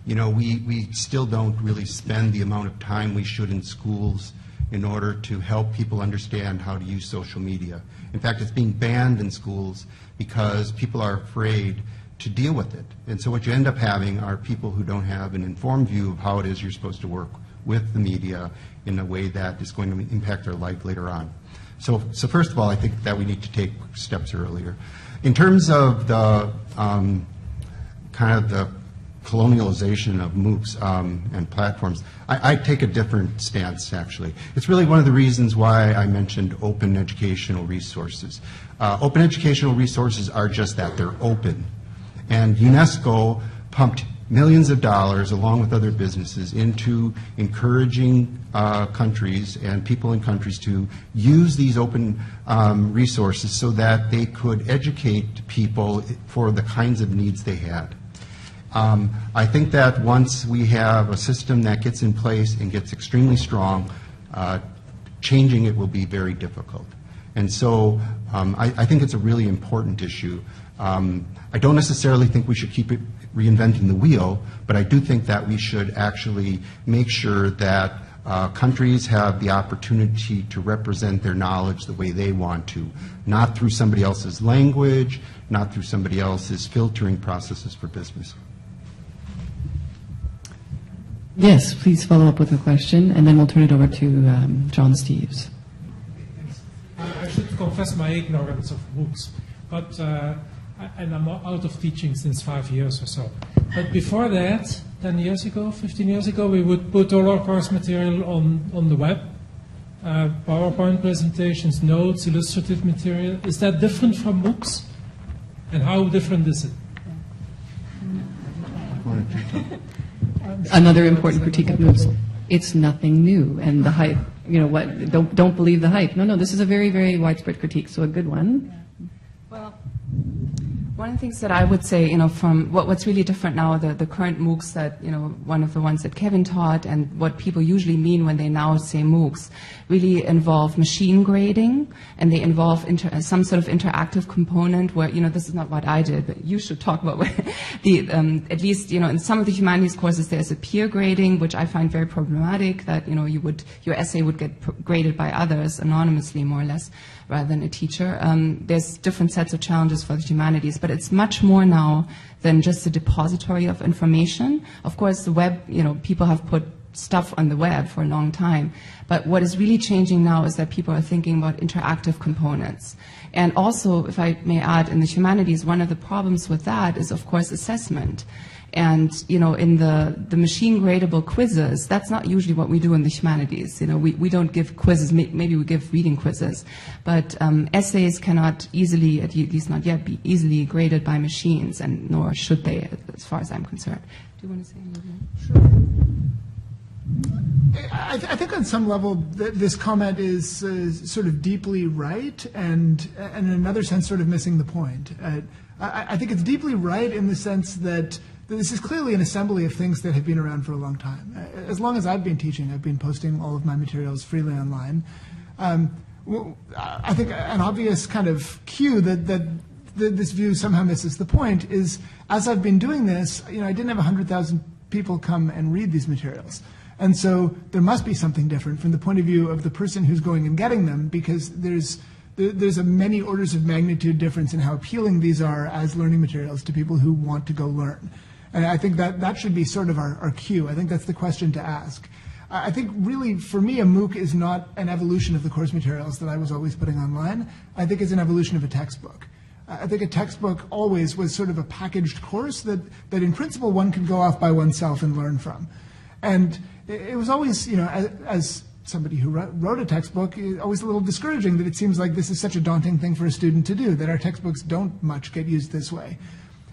we still don't really spend the amount of time we should in schools in order to help people understand how to use social media. In fact, it's being banned in schools because people are afraid to deal with it. And so what you end up having are people who don't have an informed view of how it is you're supposed to work with the media in a way that is going to impact their life later on. So first of all, I think that we need to take steps earlier. In terms of the kind of the colonialization of MOOCs and platforms, I take a different stance, actually. It's really one of the reasons why I mentioned open educational resources. Open educational resources are just that, they're open. And UNESCO pumped millions of dollars, along with other businesses, into encouraging countries and people in countries to use these open resources so that they could educate people for the kinds of needs they had. I think that once we have a system that gets in place and gets extremely strong, changing it will be very difficult. And so I think it's a really important issue. I don't necessarily think we should keep reinventing the wheel, but I do think that we should actually make sure that countries have the opportunity to represent their knowledge the way they want to, not through somebody else's language, not through somebody else's filtering processes for business. Yes, please follow up with a question, and then we'll turn it over to John Steeves. I should confess my ignorance of MOOCs, but and I'm out of teaching since 5 years or so. But before that, 10 years ago, 15 years ago, we would put all our course material on the web, PowerPoint presentations, notes, illustrative material. Is that different from MOOCs? And how different is it? Another important critique of MOOCs. It's nothing new, and the hype. Don't believe the hype. No, this is a very, very widespread critique. So a good one. Well, one of the things that I would say, from what's really different now, the current MOOCs that, one of the ones that Kevin taught, and what people usually mean when they now say MOOCs, really involve machine grading, and they involve some sort of interactive component where, this is not what I did, but you should talk about at least, in some of the humanities courses, there's a peer grading, which I find very problematic, that, your essay would get graded by others anonymously, more or less, rather than a teacher. There's different sets of challenges for the humanities, but it's much more now than just a depository of information. Of course, the web, people have put stuff on the web for a long time. But what is really changing now is that people are thinking about interactive components. And also, if I may add, in the humanities, one of the problems with that is, of course, assessment. And, you know, in the machine gradable quizzes, that's not usually what we do in the humanities. You know, we don't give quizzes, maybe we give reading quizzes. But essays cannot easily, at least not yet, be easily graded by machines, and nor should they, as far as I'm concerned. Do you want to say anything? Sure. I think on some level this comment is sort of deeply right, and in another sense sort of missing the point. I think it's deeply right in the sense that this is clearly an assembly of things that have been around for a long time. As long as I've been teaching, I've been posting all of my materials freely online. I think an obvious kind of cue that this view somehow misses the point is, as I've been doing this, you know, I didn't have 100,000 people come and read these materials. And so there must be something different from the point of view of the person who's going and getting them, because there's a many orders of magnitude difference in how appealing these are as learning materials to people who want to go learn. And I think that should be sort of our cue. I think that's the question to ask. I think really, for me, a MOOC is not an evolution of the course materials that I was always putting online. I think it's an evolution of a textbook. I think a textbook always was sort of a packaged course that in principle one could go off by oneself and learn from. And it was always, you know, as somebody who wrote a textbook, always a little discouraging that it seems like this is such a daunting thing for a student to do, that our textbooks don't much get used this way.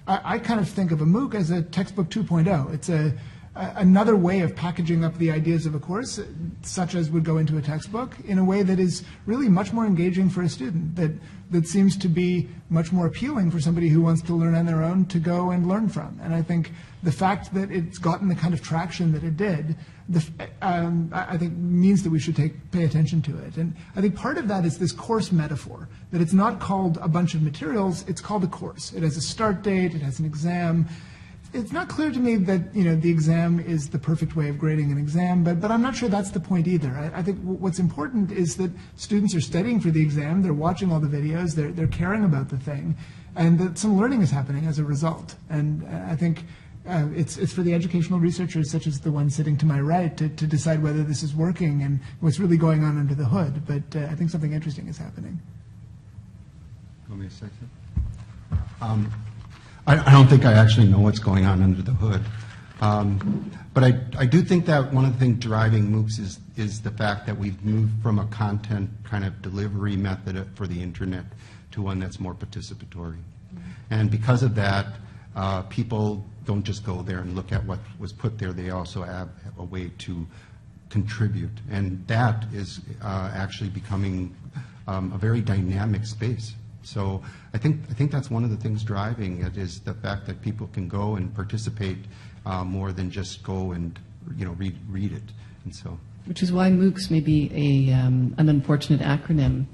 I kind of think of a MOOC as a textbook 2.0. It's another way of packaging up the ideas of a course, such as would go into a textbook, in a way that is really much more engaging for a student, that seems to be much more appealing for somebody who wants to learn on their own to go and learn from. And I think the fact that it's gotten the kind of traction that it did, I think means that we should pay attention to it. And I think part of that is this course metaphor, that it's not called a bunch of materials, it's called a course. It has a start date, it has an exam. It's not clear to me that, you know, the exam is the perfect way of grading an exam, but I'm not sure that's the point either. I think what's important is that students are studying for the exam, they're watching all the videos, they're caring about the thing, and that some learning is happening as a result. And I think it's for the educational researchers, such as the one sitting to my right, to decide whether this is working and what's really going on under the hood. But I think something interesting is happening. Want me to say something? I don't think I actually know what's going on under the hood. But I do think that one of the things driving MOOCs is the fact that we've moved from a content kind of delivery method for the internet to one that's more participatory. And because of that, people don't just go there and look at what was put there, they also have a way to contribute. And that is actually becoming a very dynamic space. So I think that's one of the things driving it, is the fact that people can go and participate more than just go and, you know, read it. And so, which is why MOOCs may be an unfortunate acronym.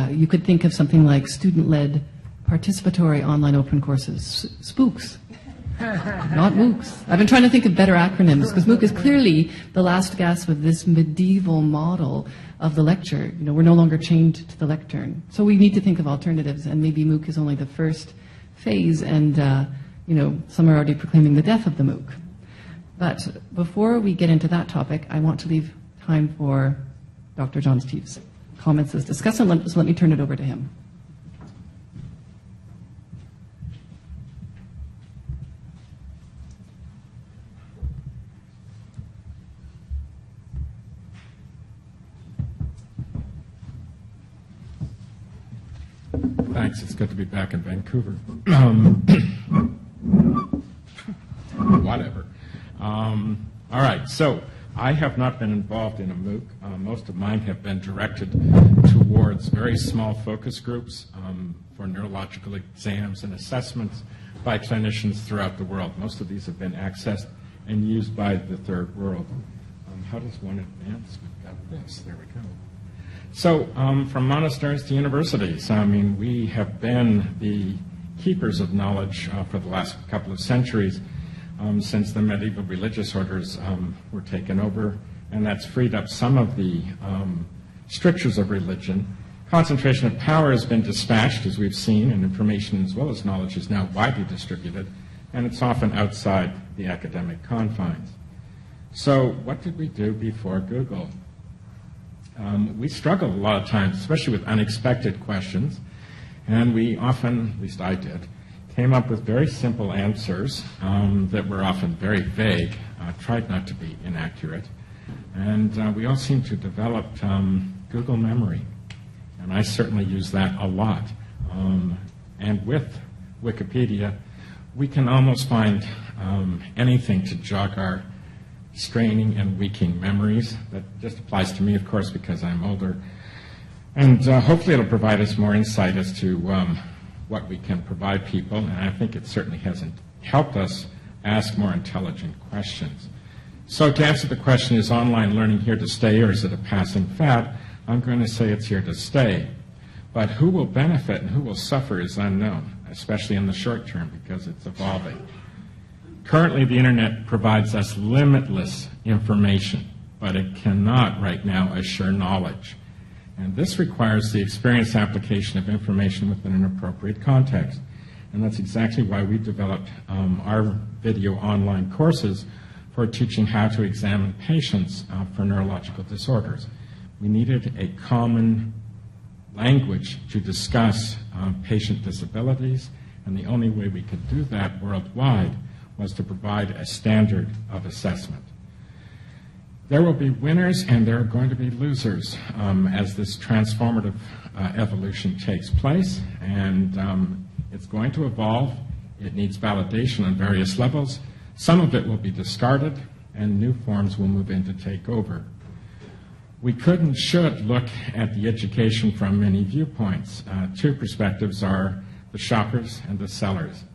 You could think of something like student-led participatory online open courses, SPOOCs. Not MOOCs. I've been trying to think of better acronyms, because MOOC is clearly the last gasp of this medieval model of the lecture. You know, we're no longer chained to the lectern. So we need to think of alternatives, and maybe MOOC is only the first phase, and you know, some are already proclaiming the death of the MOOC. But before we get into that topic, I want to leave time for Dr. John Steeves' comments as discussant, so let me turn it over to him. Thanks. It's good to be back in Vancouver. Whatever. All right. So I have not been involved in a MOOC. Most of mine have been directed towards very small focus groups for neurological exams and assessments by clinicians throughout the world. Most of these have been accessed and used by the third world. How does one advance? We've got this. There we go. So from monasteries to universities, I mean, we have been the keepers of knowledge for the last couple of centuries since the medieval religious orders were taken over, and that's freed up some of the strictures of religion. Concentration of power has been dispatched, as we've seen, and information as well as knowledge is now widely distributed, and it's often outside the academic confines. So what did we do before Google? We struggled a lot of times, especially with unexpected questions, and we often, at least I did, came up with very simple answers that were often very vague, tried not to be inaccurate, and we all seem to develop Google memory, and I certainly use that a lot. And with Wikipedia, we can almost find anything to jog our straining and weakening memories. That just applies to me, of course, because I'm older. And hopefully it'll provide us more insight as to what we can provide people, and I think it certainly hasn't helped us ask more intelligent questions. So to answer the question, is online learning here to stay or is it a passing fad? I'm going to say it's here to stay. But who will benefit and who will suffer is unknown, especially in the short term because it's evolving. Currently, the internet provides us limitless information, but it cannot right now assure knowledge. And this requires the experienced application of information within an appropriate context. And that's exactly why we developed our video online courses for teaching how to examine patients for neurological disorders. We needed a common language to discuss patient disabilities, and the only way we could do that worldwide was to provide a standard of assessment. There will be winners and there are going to be losers as this transformative evolution takes place, and it's going to evolve. It needs validation on various levels. Some of it will be discarded, and new forms will move in to take over. We could and should look at the education from many viewpoints. Two perspectives are the shoppers and the sellers.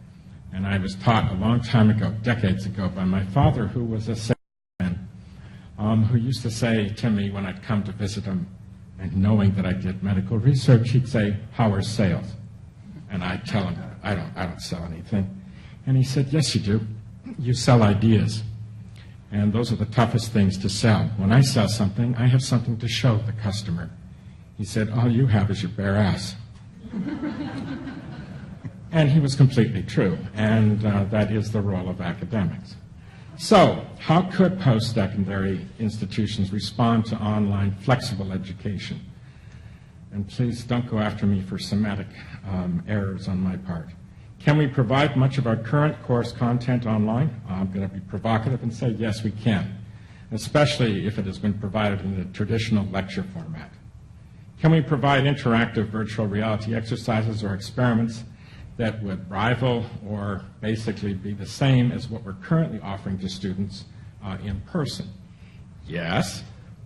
And I was taught a long time ago, decades ago, by my father, who was a salesman, who used to say to me when I'd come to visit him, and knowing that I did medical research, he'd say, "How are sales?" And I'd tell him, I don't sell anything. And he said, "Yes, you do. You sell ideas. And those are the toughest things to sell. When I sell something, I have something to show the customer." He said, "All you have is your bare ass." And he was completely true, and that is the role of academics. So, how could post-secondary institutions respond to online flexible education? And please don't go after me for semantic errors on my part. Can we provide much of our current course content online? I'm going to be provocative and say yes, we can, especially if it has been provided in the traditional lecture format. Can we provide interactive virtual reality exercises or experiments that would rival or basically be the same as what we're currently offering to students in person? Yes,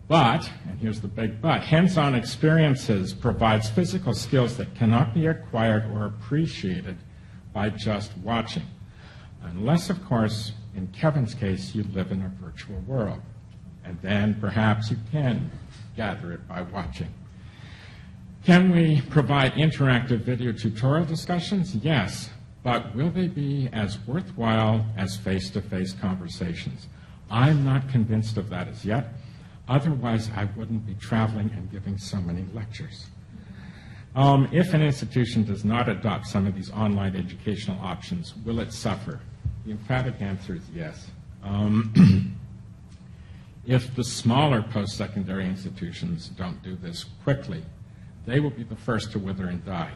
but, and here's the big but, hands-on experiences provides physical skills that cannot be acquired or appreciated by just watching. Unless, of course, in Kevin's case, you live in a virtual world. And then perhaps you can gather it by watching. Can we provide interactive video tutorial discussions? Yes, but will they be as worthwhile as face-to-face conversations? I'm not convinced of that as yet. Otherwise, I wouldn't be traveling and giving so many lectures. If an institution does not adopt some of these online educational options, will it suffer? The emphatic answer is yes. If the smaller post-secondary institutions don't do this quickly, they will be the first to wither and die.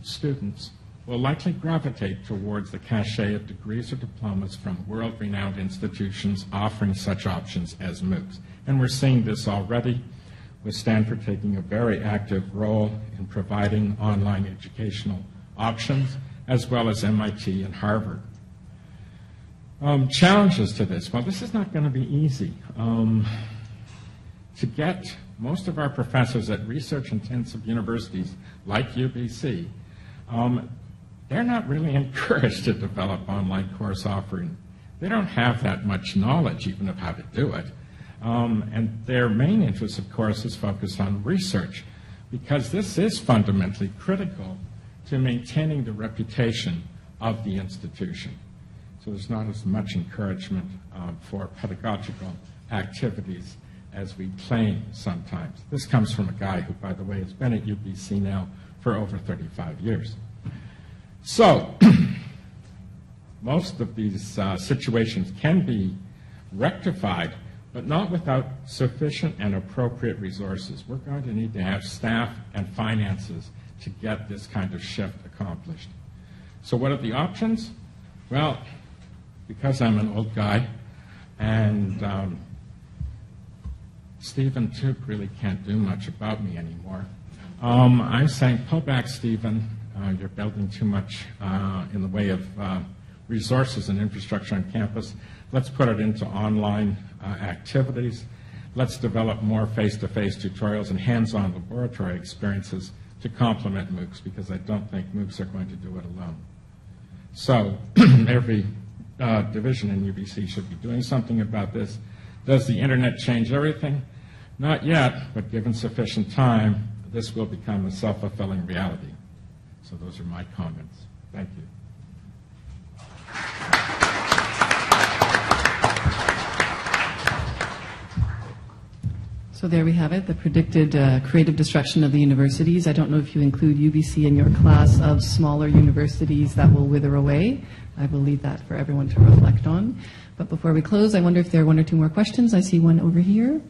Students will likely gravitate towards the cachet of degrees or diplomas from world-renowned institutions offering such options as MOOCs. And we're seeing this already, with Stanford taking a very active role in providing online educational options, as well as MIT and Harvard. Challenges to this. Well, this is not going to be easy. To get most of our professors at research-intensive universities like UBC, they're not really encouraged to develop online course offering. They don't have that much knowledge even of how to do it. And their main interest, of course, is focused on research, because this is fundamentally critical to maintaining the reputation of the institution. So there's not as much encouragement for pedagogical activities as we claim sometimes. This comes from a guy who, by the way, has been at UBC now for over 35 years. So, most of these situations can be rectified, but not without sufficient and appropriate resources. We're going to need to have staff and finances to get this kind of shift accomplished. So what are the options? Well, because I'm an old guy, and Stephen Tuke really can't do much about me anymore, I'm saying, pull back, Stephen. You're building too much in the way of resources and infrastructure on campus. Let's put it into online activities. Let's develop more face-to-face tutorials and hands-on laboratory experiences to complement MOOCs, because I don't think MOOCs are going to do it alone. So every division in UBC should be doing something about this. Does the internet change everything? Not yet, but given sufficient time, this will become a self-fulfilling reality. So those are my comments. Thank you. So there we have it, the predicted creative destruction of the universities. I don't know if you include UBC in your class of smaller universities that will wither away. I will leave that for everyone to reflect on. But before we close, I wonder if there are one or two more questions. I see one over here.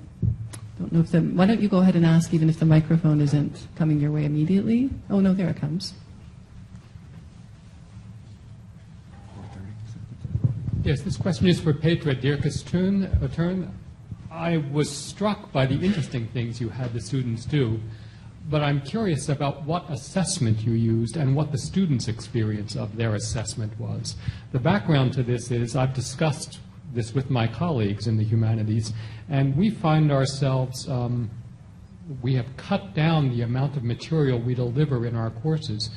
Don't know if why don't you go ahead and ask, even if the microphone isn't coming your way immediately? Oh, no, there it comes. Yes, this question is for Petra Dirkes-Turn. I was struck by the interesting things you had the students do, but I'm curious about what assessment you used and what the students' experience of their assessment was. The background to this is I've discussed this with my colleagues in the humanities, and we find ourselves, we have cut down the amount of material we deliver in our courses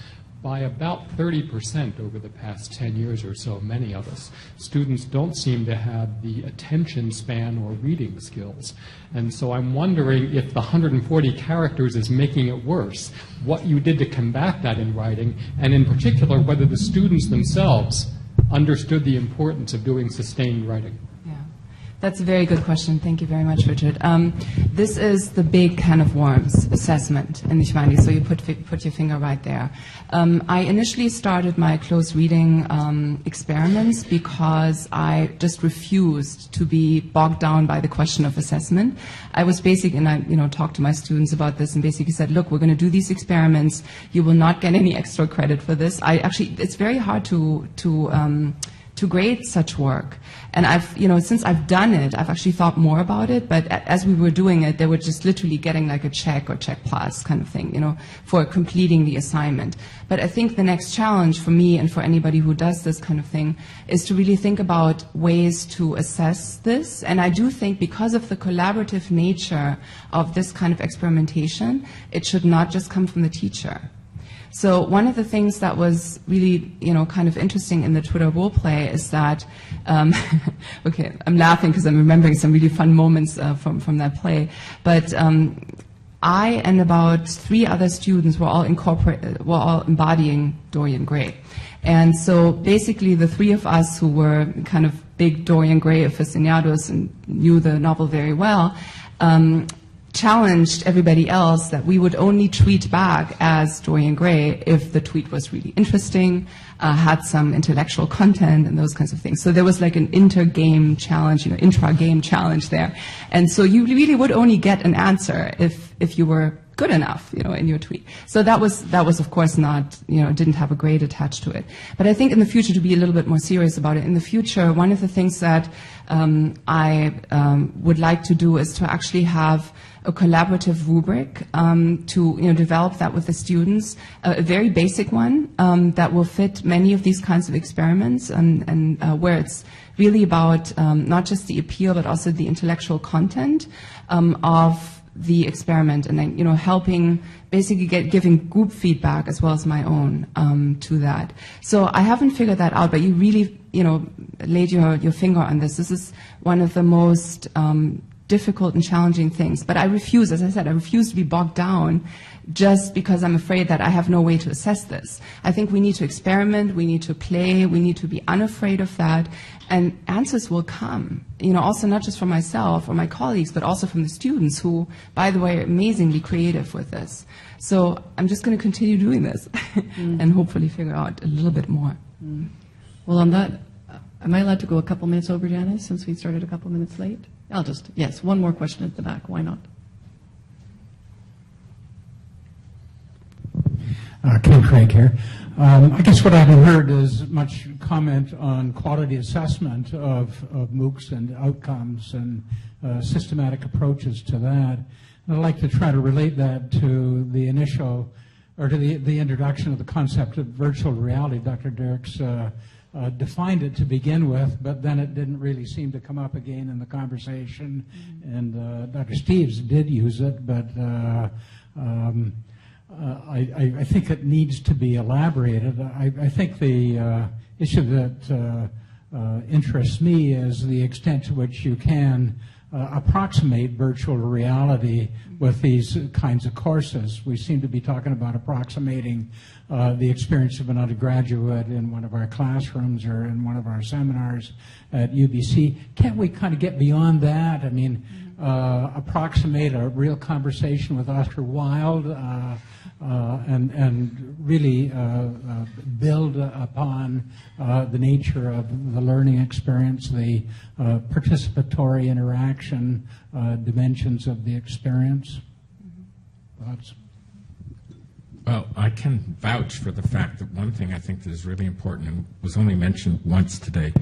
by about 30% over the past 10 years or so, many of us. Students don't seem to have the attention span or reading skills. And so I'm wondering if the 140 characters is making it worse, what you did to combat that in writing, and in particular, whether the students themselves understood the importance of doing sustained writing. That's a very good question. Thank you very much, Richard. This is the big can of worms assessment in the humanities, so you put your finger right there. I initially started my close reading experiments because I just refused to be bogged down by the question of assessment. I was basically, and I talked to my students about this and basically said, look, we're going to do these experiments. You will not get any extra credit for this. It's very hard to grade such work. And since I've done it, I've actually thought more about it, but as we were doing it, they were just literally getting like a check or check plus kind of thing, for completing the assignment. But I think the next challenge for me and for anybody who does this kind of thing is to really think about ways to assess this. And I do think because of the collaborative nature of this kind of experimentation, it should not just come from the teacher. So one of the things that was really, kind of interesting in the Twitter role play is that, okay, I'm laughing because I'm remembering some really fun moments from that play, but I and about 3 other students were all embodying Dorian Gray. And so basically the 3 of us who were kind of big Dorian Gray aficionados and knew the novel very well, challenged everybody else that we would only tweet back as Dorian Gray if the tweet was really interesting, had some intellectual content and those kinds of things. So there was like an inter-game challenge, intra-game challenge there. And so you really would only get an answer if you were good enough, in your tweet. So that was of course not, didn't have a grade attached to it. But I think in the future, to be a little bit more serious about it, in the future, one of the things that I would like to do is to actually have a collaborative rubric to develop that with the students, a very basic one that will fit many of these kinds of experiments, and where it's really about not just the appeal but also the intellectual content of the experiment, and then helping basically giving group feedback as well as my own to that. So I haven't figured that out, but you really laid your finger on this. This is one of the most difficult and challenging things. But I refuse, as I said, I refuse to be bogged down just because I'm afraid that I have no way to assess this. I think we need to experiment, we need to play, we need to be unafraid of that, and answers will come. Also not just from myself or my colleagues, but also from the students who, by the way, are amazingly creative with this. So I'm just going to continue doing this and hopefully figure out a little bit more. Well, on that, am I allowed to go a couple minutes over, Janice, since we started a couple minutes late? Yes, one more question at the back. Why not? Ken Craig here. I guess what I haven't heard is much comment on quality assessment of MOOCs and outcomes and systematic approaches to that. And I'd like to try to relate that to the initial, or to the introduction of the concept of virtual reality. Dr. Dirks defined it to begin with, but then it didn't really seem to come up again in the conversation. And Dr. Steves did use it, but I think it needs to be elaborated. I think the issue that interests me is the extent to which you can approximate virtual reality with these kinds of courses. We seem to be talking about approximating the experience of an undergraduate in one of our classrooms or in one of our seminars at UBC. Can't we kind of get beyond that? I mean, approximate a real conversation with Oscar Wilde and really build upon the nature of the learning experience, the participatory interaction dimensions of the experience. Thoughts? Well, I can vouch for the fact that one thing I think that is really important and was only mentioned once today,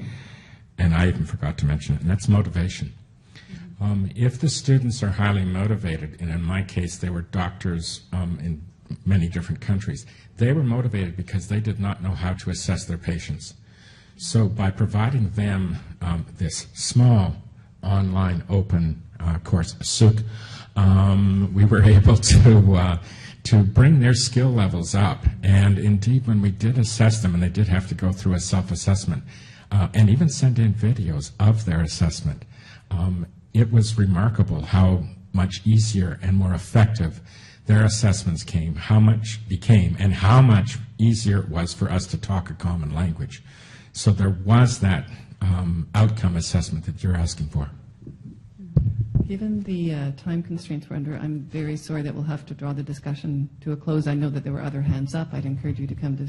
and I even forgot to mention it, and that's motivation. If the students are highly motivated, and in my case they were doctors in many different countries, they were motivated because they did not know how to assess their patients. So by providing them this small online open course, SOOC, we were able to bring their skill levels up. And indeed, when we did assess them, and they did have to go through a self-assessment, and even send in videos of their assessment, it was remarkable how much easier and more effective their assessments became, and how much easier it was for us to talk a common language. So there was that outcome assessment that you're asking for. Given the time constraints we're under, I'm very sorry that we'll have to draw the discussion to a close. I know that there were other hands up. I'd encourage you to come to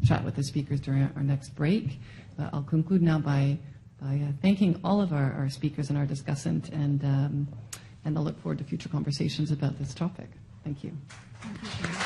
chat with the speakers during our next break. I'll conclude now by thanking all of our speakers and our discussant, and I'll look forward to future conversations about this topic. Thank you. Thank you.